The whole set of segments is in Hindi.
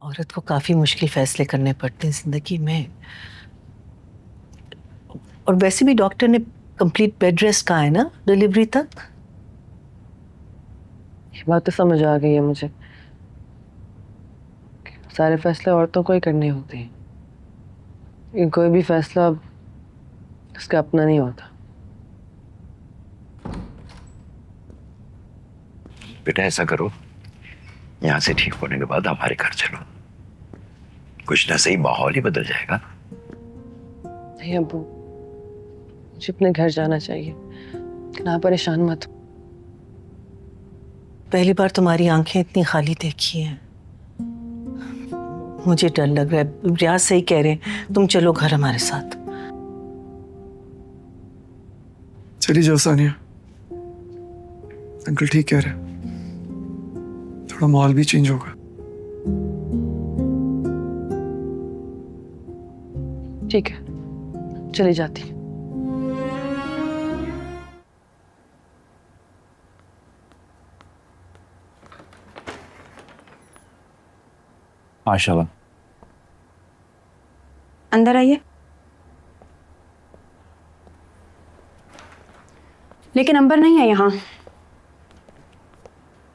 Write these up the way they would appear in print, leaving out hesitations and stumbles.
औरत को काफी मुश्किल फैसले करने पड़ते हैं जिंदगी में। और वैसे भी डॉक्टर ने कंप्लीट बेड रेस्ट कहा है ना डिलीवरी तक। ये बात तो समझ आ गई है मुझे। सारे फैसले औरतों को ही करने होते हैं, लेकिन कोई भी फैसला उसका अपना नहीं होता। बेटा ऐसा करो, यहाँ से ठीक होने के बाद हमारे घर चलो, कुछ ना सही माहौल ही बदल जाएगा। नहीं अब्बू, मुझे अपने घर जाना चाहिए, ना परेशान मत हो। पहली बार तुम्हारी आंखें इतनी खाली देखी हैं, मुझे डर लग रहा है। रियाज सही कह रहे हैं, तुम चलो घर हमारे साथ। चली जाओ सानिया, अंकल ठीक कह रहे हैं, थोड़ा माहौल भी चेंज होगा। ठीक है, चली जाती हूँ। माशाल्लाह। अंदर आइए। लेकिन अंबर नहीं है यहाँ।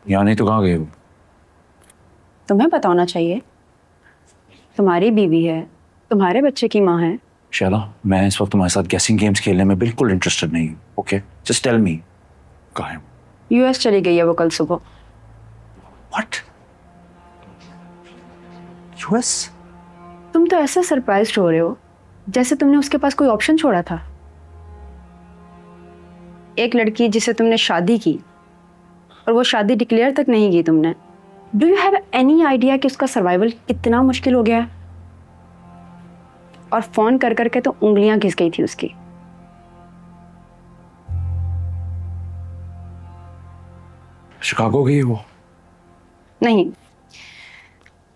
यहाँ नहीं तो कहाँ गए वो? तुम्हें पता होना चाहिए, तुम्हारी बीवी है, तुम्हारे बच्चे की माँ है। शैला, मैं इस वक्त तुम्हारे साथ गैसिंग गेम्स खेलने में बिल्कुल इंटरेस्टेड नहीं हूँ। ओके, जस्ट टेल मी कहाँ है? यूएस चली गई है वो कल सुबह। व्हाट? यूएस? तुम तो ऐसे सरप्राइज्ड हो रहे हो जैसे तुमने उसके पास कोई ऑप्शन छोड़ा था। एक लड़की जिसे तुमने शादी की और वो शादी डिक्लेयर तक नहीं की तुमने। Do you have any idea कि उसका सर्वाइवल कितना मुश्किल हो गया है? और फोन कर करके तो उंगलियां घिस गई थी उसकी। शिकागो गई वो? नहीं,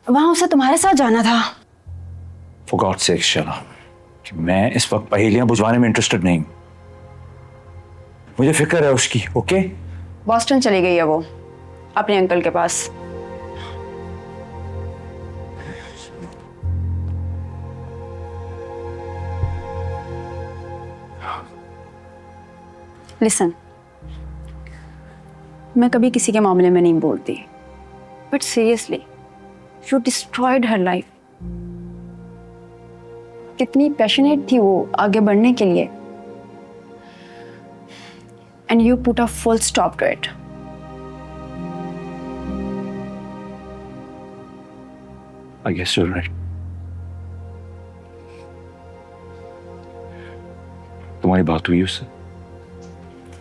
वहां उसे तुम्हारे साथ जाना था। For God's sake, शैला, मैं इस वक्त पहेलियां बुझवाने में इंटरेस्टेड नहीं हूँ। मुझे फिक्र है उसकी। ओके? बॉस्टन चली गई है वो अपने अंकल के पास। लिसन, मैं कभी किसी के मामले में नहीं बोलती, but seriously you destroyed her life. कितनी पैशनेट थी वो आगे बढ़ने के लिए, and you put a full stop to it. I guess you're right. तुम्हारी बात हुई उससे?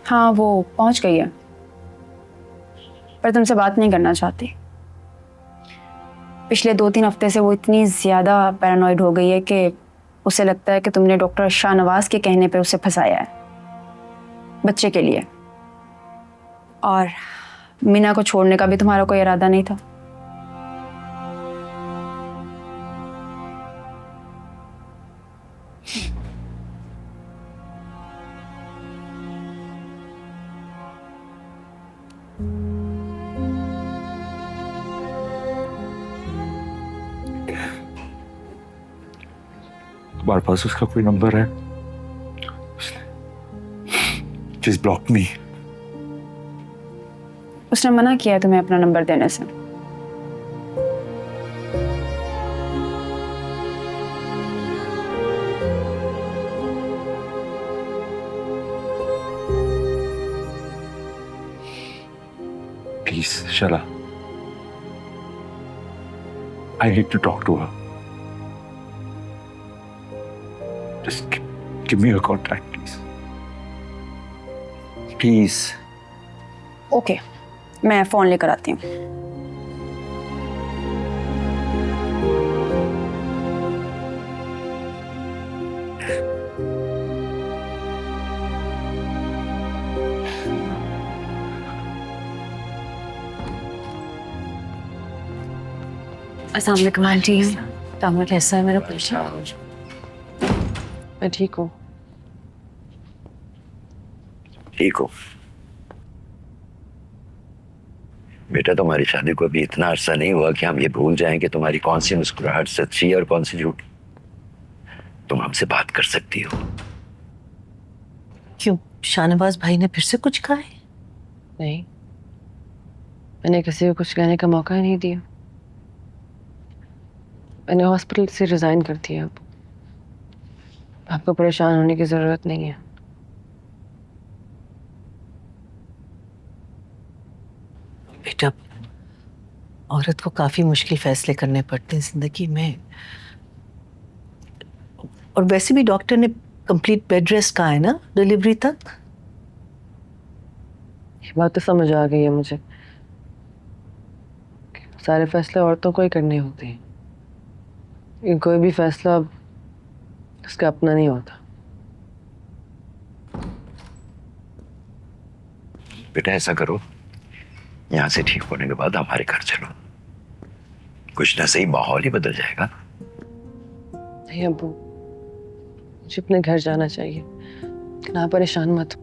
हाँ, वो पहुंच गई है, पर तुमसे बात नहीं करना चाहती। पिछले 2-3 हफ्ते से वो इतनी ज़्यादा पैरानॉइड हो गई है कि उसे लगता है कि तुमने डॉक्टर शाहनवाज के कहने पे उसे फंसाया है बच्चे के लिए। और मीना को छोड़ने का भी तुम्हारा कोई इरादा नहीं था। तुम्हारे पास उसका कोई नंबर है? प्लीज ब्लॉक मी। उसने मना किया है तुम्हें अपना नंबर देने से। Please Shaila, I need to talk to her. Just give me her contact, please. Please. Okay, मैं फोन लेकर आती हूँ। अस्सलाम वालेकुम आंटी। तामा कैसा है मेरा पूछा? मैं ठीक हूँ। ठीक हो? बेटा, तुम्हारी शादी को अभी इतना अरसा नहीं हुआ कि हम ये भूल जाएं कि तुम्हारी कौन सी मुस्कुराहट सच्ची है और कौन सी झूठी। तुम हमसे बात कर सकती हो। क्यों, शाहनवाज भाई ने फिर से कुछ कहा है? नहीं, मैंने किसी को कुछ कहने का मौका ही नहीं दिया। मैंने हॉस्पिटल से रिजाइन कर दिया। अब आपको परेशान होने की जरूरत नहीं है। बेटा, औरत को काफी मुश्किल फैसले करने पड़ते हैं जिंदगी में। और वैसे भी डॉक्टर ने कंप्लीट बेड रेस्ट कहा है ना डिलीवरी तक। ये बात तो समझ आ गई है मुझे कि सारे फैसले औरतों को ही करने होते हैं। लेकिन कोई भी फैसला उसका अपना नहीं होता। बेटा, ऐसा करो, यहाँ से ठीक होने के बाद हमारे घर चलो। कुछ ना सही माहौल ही बदल जाएगा। नहीं अब्बू, मुझे अपने घर जाना चाहिए। ना परेशान मत हो।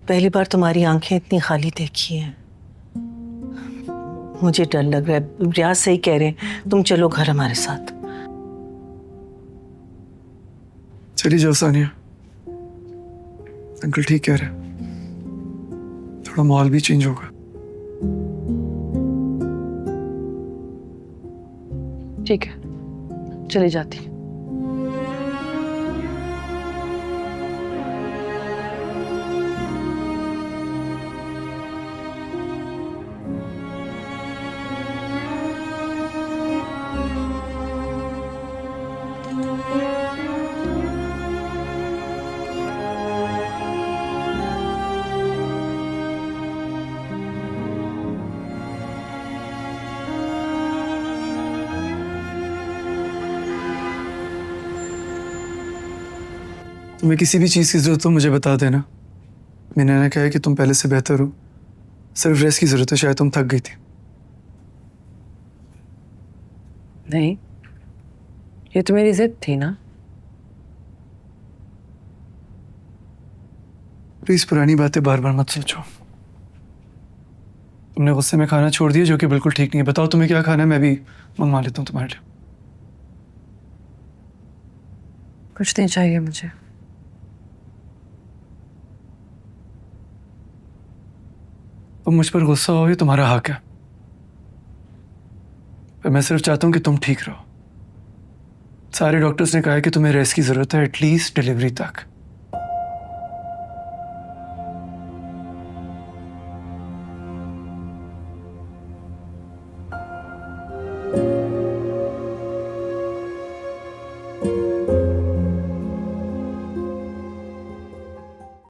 पहली बार तुम्हारी आंखें इतनी खाली देखी हैं। मुझे डर लग रहा है। रियाज सही कह रहे हैं, तुम चलो घर हमारे साथ। चली जाओ सानिया, अंकल ठीक कह रहे हैं, थोड़ा माहौल भी चेंज होगा। ठीक है, चली जाती हूँ। तुम्हें किसी भी चीज़ की जरूरत हो मुझे बता देना। मैंने ना कहा है कि तुम पहले से बेहतर हो, सिर्फ रेस्ट की जरूरत है। शायद तुम थक गई थी। नहीं, ये तो मेरी जिद थी ना। प्लीज पुरानी बातें बार बार मत सोचो। तुमने गुस्से में खाना छोड़ दिया, जो कि बिल्कुल ठीक नहीं है। बताओ तुम्हें क्या खाना है, मैं भी मंगवा लेता हूँ तुम्हारे लिए। कुछ नहीं चाहिए मुझे। तुम मुझ पर गुस्सा हो, ये तुम्हारा हक है, पर मैं सिर्फ चाहता हूँ कि तुम ठीक रहो। सारे डॉक्टर्स ने कहा है कि तुम्हें रेस्ट की जरूरत है, एटलीस्ट डिलीवरी तक।